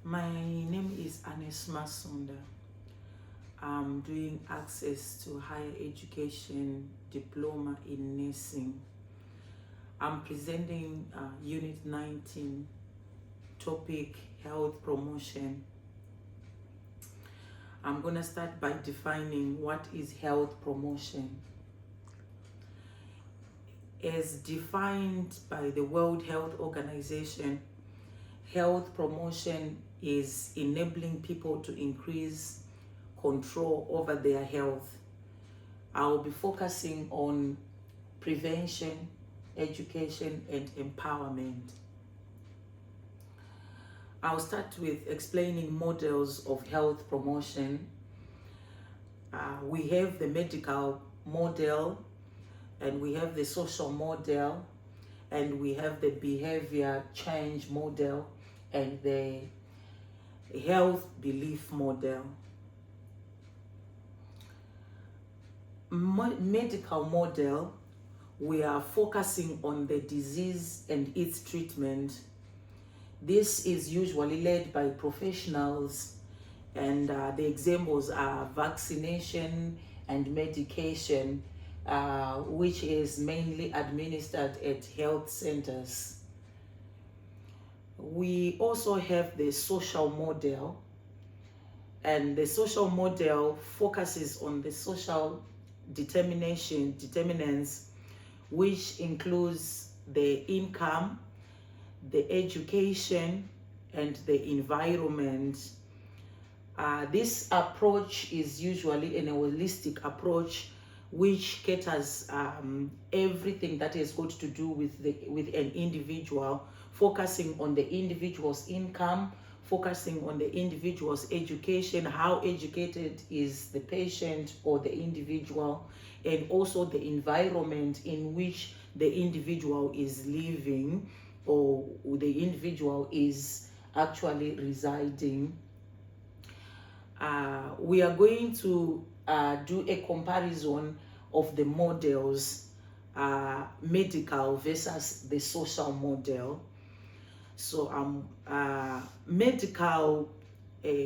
My name is Anesu Masunda. I'm doing access to higher education diploma in nursing. I'm presenting Unit 19, topic health promotion. I'm going to start by defining what is health promotion. As defined by the World Health Organization, health promotion is enabling people to increase control over their health. I'll be focusing on prevention, education, and empowerment. I'll start with explaining models of health promotion. We have the medical model, and we have the social model, and we have the behavior change model, and the health belief model. Medical model, we are focusing on the disease and its treatment. This is usually led by professionals, and the examples are vaccination and medication, which is mainly administered at health centers. We also have the social model, and the social model focuses on the social determinants, which includes the income, the education, and the environment. This approach is usually a holistic approach which caters everything that is got to do with an individual, focusing on the individual's income, focusing on the individual's education, how educated is the patient or the individual, and also the environment in which the individual is living or the individual is actually residing. We are going to do a comparison of the models, medical versus the social model. So medical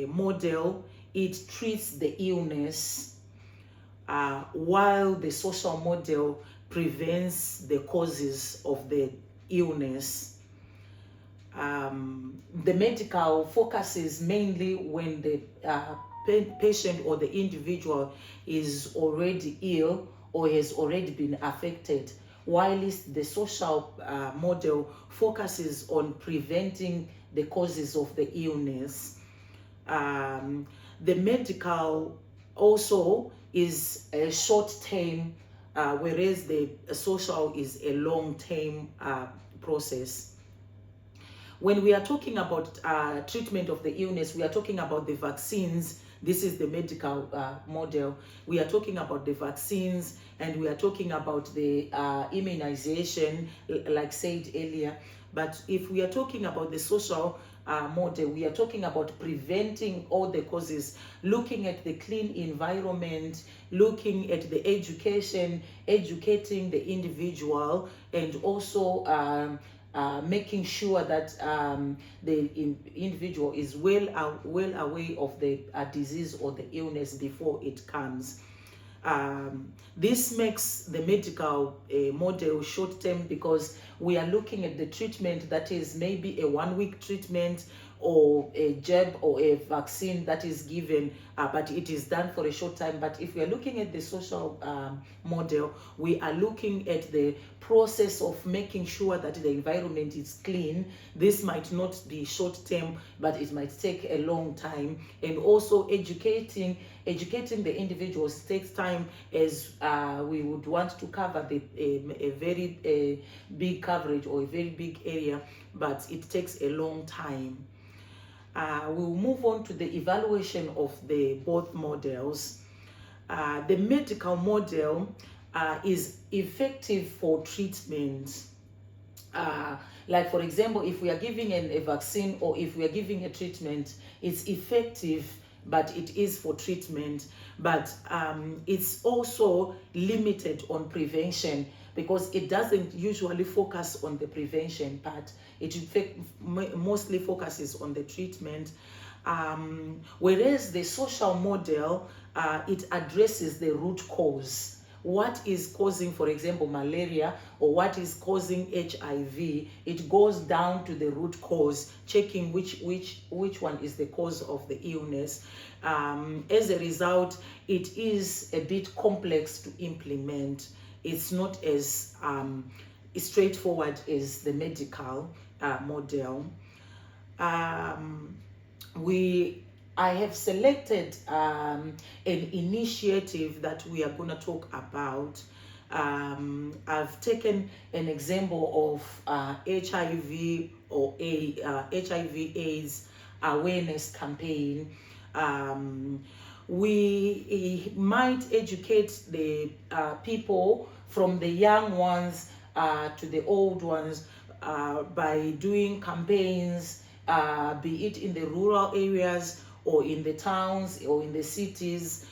model, it treats the illness, while the social model prevents the causes of the illness. The medical focuses mainly when the patient or the individual is already ill or has already been affected, whilst the social model focuses on preventing the causes of the illness. The medical also is a short-term, whereas the social is a long-term process. When we are talking about treatment of the illness, we are talking about the vaccines. This is the medical model. We are talking about the vaccines, and we are talking about the immunization, like said earlier. But if we are talking about the social model, we are talking about preventing all the causes, looking at the clean environment, looking at the education, educating the individual, and also making sure that the individual is well aware of the disease or the illness before it comes. This makes the medical model short-term because we are looking at the treatment that is maybe a one-week treatment or a jab or a vaccine that is given, but it is done for a short time. But if we are looking at the social model, we are looking at the process of making sure that the environment is clean. This might not be short term, but it might take a long time. And also educating the individuals takes time, as we would want to cover a very big coverage or a very big area, but it takes a long time. We'll move on to the evaluation of the both models. The medical model is effective for treatment. Like for example, if we are giving a vaccine or if we are giving a treatment, it's effective, but it is for treatment. But it's also limited on prevention, because it doesn't usually focus on the prevention part. It in fact mostly focuses on the treatment. Whereas the social model, it addresses the root cause. What is causing, for example, malaria, or what is causing HIV? It goes down to the root cause, checking which one is the cause of the illness. As a result, it is a bit complex to implement. It's not as straightforward as the medical model. I have selected an initiative that we are going to talk about. I've taken an example of HIV or HIV/AIDS awareness campaign. We might educate the people, from the young ones to the old ones, by doing campaigns, be it in the rural areas or in the towns or in the cities,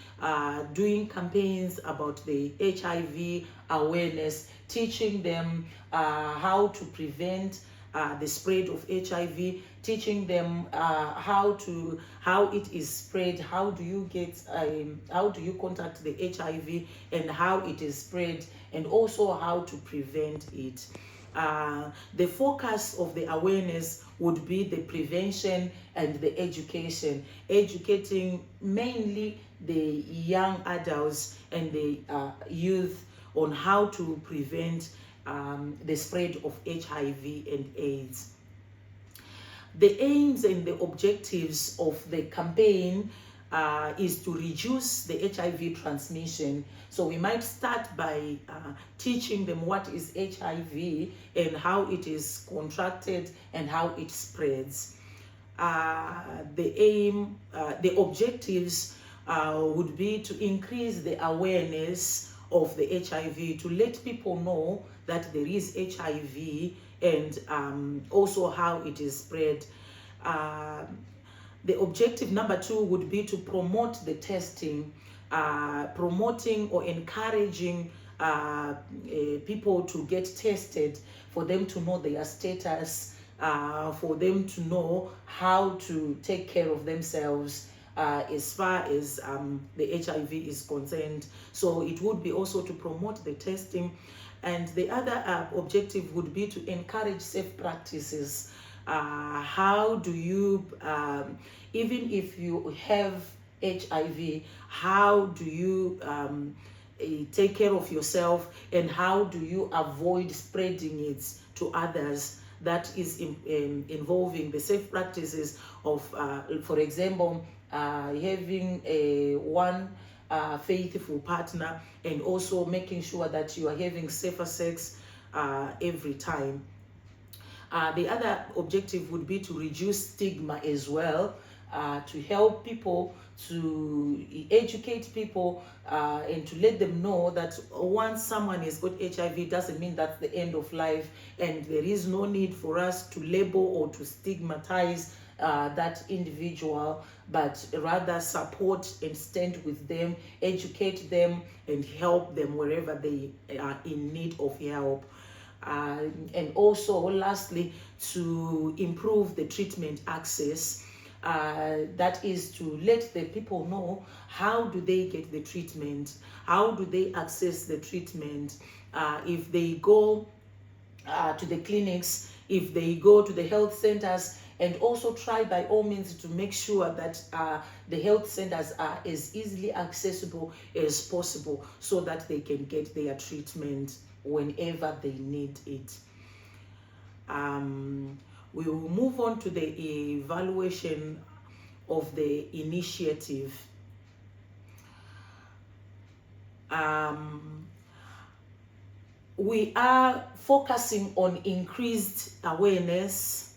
doing campaigns about the HIV awareness, teaching them how to prevent the spread of HIV, teaching them how it is spread, how do you contact the HIV and how it is spread, and also how to prevent it. The focus of the awareness would be the prevention and the education, educating mainly the young adults and the youth on how to prevent the spread of HIV and AIDS. The aims and the objectives of the campaign is to reduce the HIV transmission. So we might start by teaching them what is HIV and how it is contracted and how it spreads. The objectives would be to increase the awareness of the HIV, to let people know that there is HIV and also how it is spread. The objective number 2 would be to promote the testing, promoting or encouraging people to get tested, for them to know their status, for them to know how to take care of themselves as far as the HIV is concerned. So it would be also to promote the testing. And the other objective would be to encourage safe practices. How do you, even if you have HIV, how do you take care of yourself, and how do you avoid spreading it to others? That is involving the safe practices of, for example, having one faithful partner, and also making sure that you are having safer sex every time. The other objective would be to reduce stigma as well, to help people, to educate people, and to let them know that once someone has got HIV, doesn't mean that's the end of life, and there is no need for us to label or to stigmatize that individual, but rather support and stand with them, educate them, and help them wherever they are in need of help. And also, lastly, to improve the treatment access. That is to let the people know how do they get the treatment, how do they access the treatment, if they go to the clinics, if they go to the health centers, and also try by all means to make sure that the health centers are as easily accessible as possible, so that they can get their treatment whenever they need it. We will move on to the evaluation of the initiative. We are focusing on increased awareness.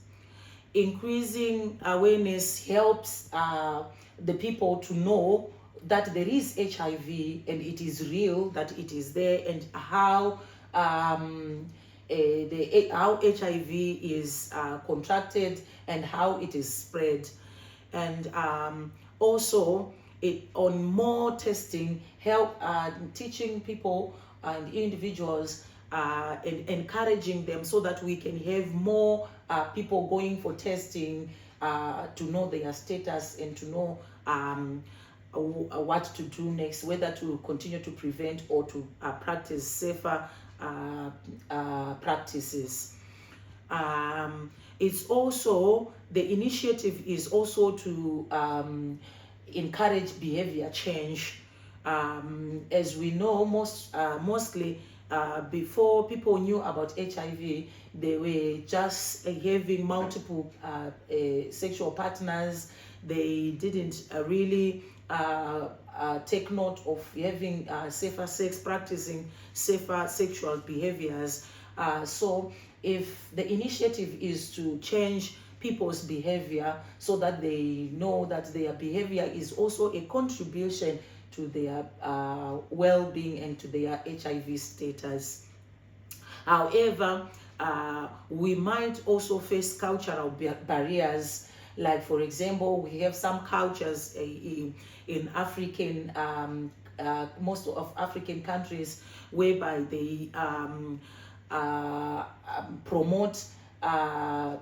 Increasing awareness helps the people to know that there is HIV and it is real, that it is there, and how HIV is contracted and how it is spread. And also on more testing, help teaching people and individuals and encouraging them so that we can have more people going for testing to know their status and to know what to do next, whether to continue to prevent or to practice safer practices. It's also, the initiative is also to encourage behavior change. As we know, mostly before people knew about HIV, they were just having multiple sexual partners. They didn't really take note of having safer sex, practicing safer sexual behaviors. So if the initiative is to change people's behavior so that they know that their behavior is also a contribution to their well-being and to their HIV status. However, we might also face cultural barriers. Like, for example, we have some cultures in African, most of African countries, whereby they promote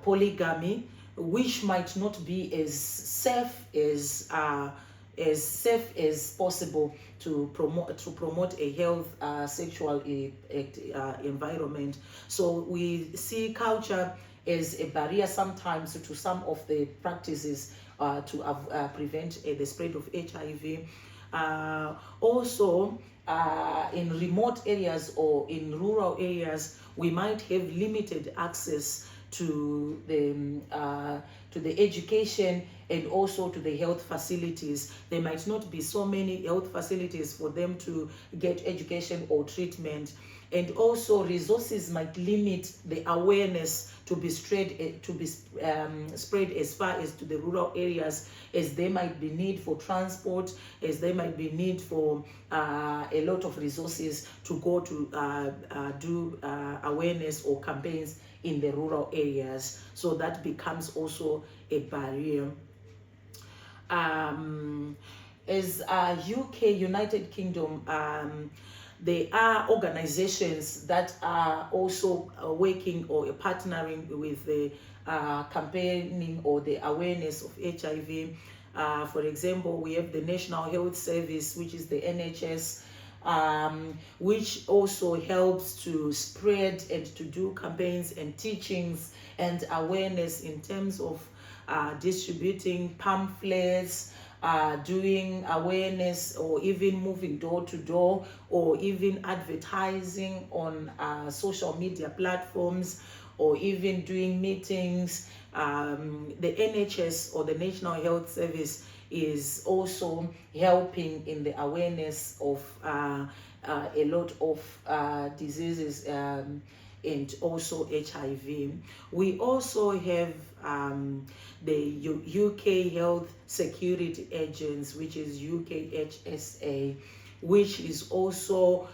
polygamy, which might not be as safe as possible to promote a health sexual environment. So we see culture as a barrier sometimes to some of the practices to prevent the spread of HIV. Also, in remote areas or in rural areas, we might have limited access to the education and also to the health facilities. There might not be so many health facilities for them to get education or treatment, and also resources might limit the awareness to be spread as far as to the rural areas, as there might be need for transport, as there might be need for a lot of resources to go to do awareness or campaigns in the rural areas. So that becomes also a barrier. As UK, United Kingdom, there are organizations that are also working or partnering with the campaigning or the awareness of HIV. For example, we have the National Health Service, which is the NHS, which also helps to spread and to do campaigns and teachings and awareness in terms of distributing pamphlets, doing awareness, or even moving door to door, or even advertising on social media platforms, or even doing meetings. The NHS, or the National Health Service, is also helping in the awareness of a lot of diseases and also HIV. We also have the UK Health Security Agents, which is UKHSA, which is also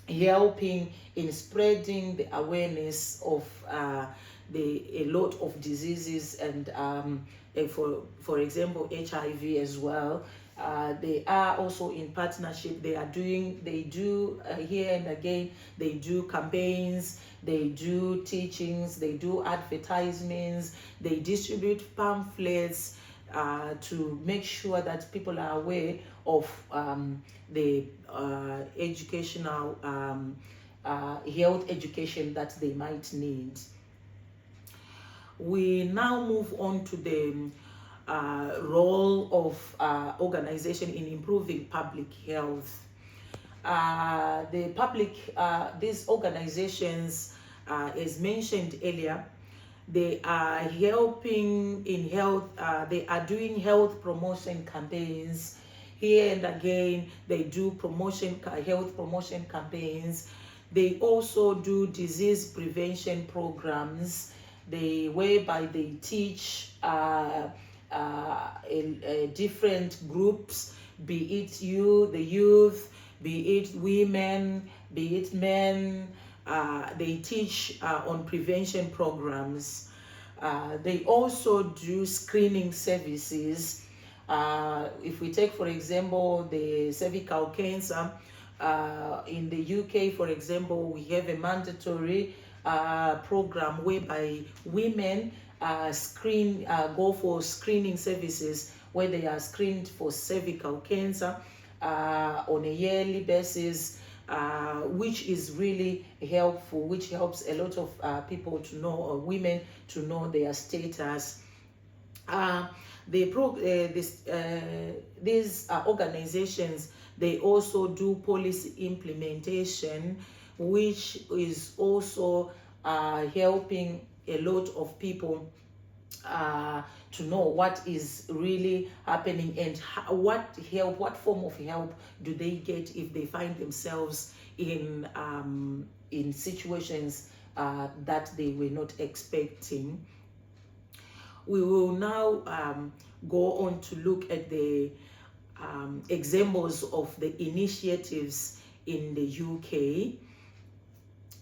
helping in spreading the awareness of a lot of diseases, and for example HIV as well. They are also in partnership. They do here and again, they do campaigns, they do teachings, they do advertisements, they distribute pamphlets to make sure that people are aware of the educational health education that they might need. We now move on to the role of organization in improving public health. These organizations, as mentioned earlier, they are helping in health. They are doing health promotion campaigns. Here and again, they do health promotion campaigns. They also do disease prevention programs, whereby they teach different groups, be it the youth, be it women, be it men. They teach on prevention programs. They also do screening services. If we take, for example, the cervical cancer, In the UK, for example, we have a mandatory program whereby women go for screening services where they are screened for cervical cancer on a yearly basis, which is really helpful, which helps a lot of people to know, or women to know their status. These organizations, they also do policy implementation, which is also helping a lot of people to know what is really happening, and what form of help do they get if they find themselves in situations that they were not expecting. We will now go on to look at the examples of the initiatives in the UK.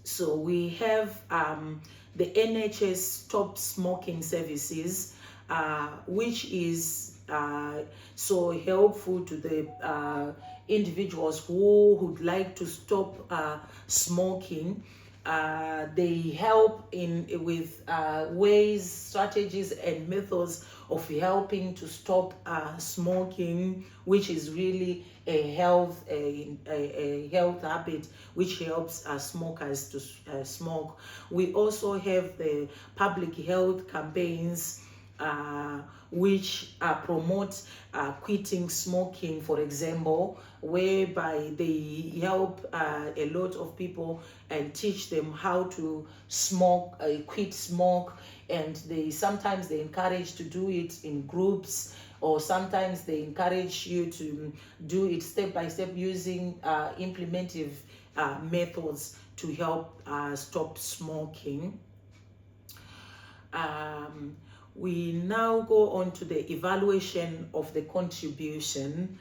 So we have the NHS Stop Smoking Services, which is so helpful to the individuals who would like to stop smoking. They help with ways, strategies, and methods of helping to stop smoking, which is really a health habit which helps smokers to smoke. We also have the public health campaigns which promote quitting smoking, for example, whereby they help a lot of people and teach them how to smoke, quit smoke, and sometimes they encourage to do it in groups, or sometimes they encourage you to do it step by step using implementive methods to help stop smoking. We now go on to the evaluation of the contribution.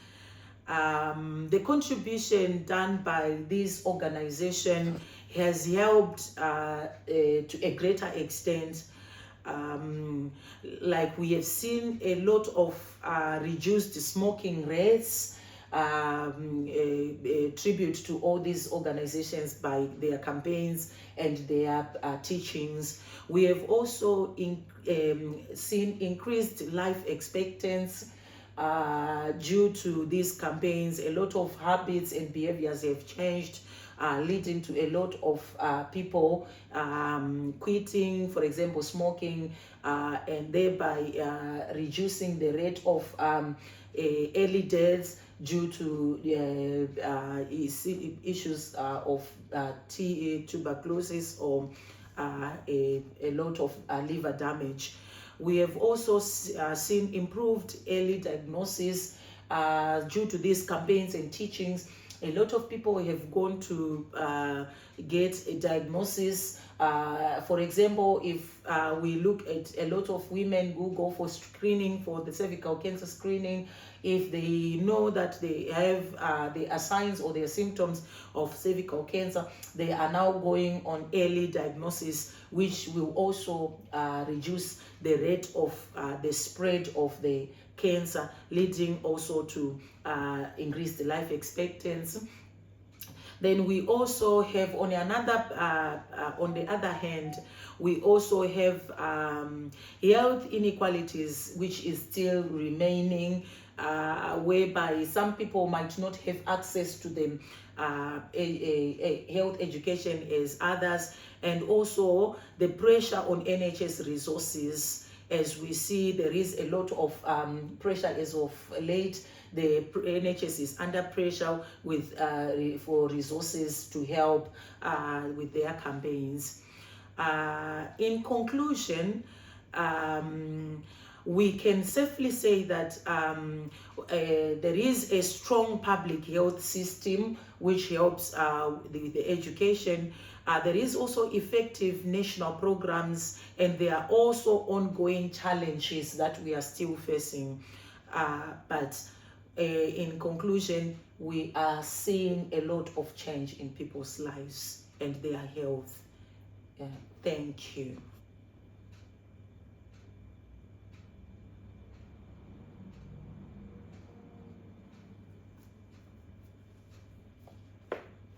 The contribution done by this organization has helped to a greater extent. Like we have seen a lot of reduced smoking rates, a tribute to all these organizations by their campaigns and their teachings. We have also seen increased life expectancy due to these campaigns. A lot of habits and behaviors have changed, leading to a lot of people quitting, for example, smoking, and thereby reducing the rate of early deaths due to issues of tuberculosis or a lot of liver damage. We have also seen improved early diagnosis due to these campaigns and teachings. A lot of people have gone to get a diagnosis. For example, if we look at a lot of women who go for screening, for the cervical cancer screening, if they know that they have there are signs or there are symptoms of cervical cancer, they are now going on early diagnosis, which will also reduce the rate of the spread of the cancer, leading also to increased life expectancy. Then we also have on the other hand, we also have health inequalities, which is still remaining, whereby some people might not have access to the health education as others, and also the pressure on NHS resources. As we see, there is a lot of pressure as of late. The NHS is under pressure with for resources to help with their campaigns. In conclusion, we can safely say that there is a strong public health system which helps with the education. There is also effective national programs, and there are also ongoing challenges that we are still facing. But in conclusion, we are seeing a lot of change in people's lives and their health. Thank you.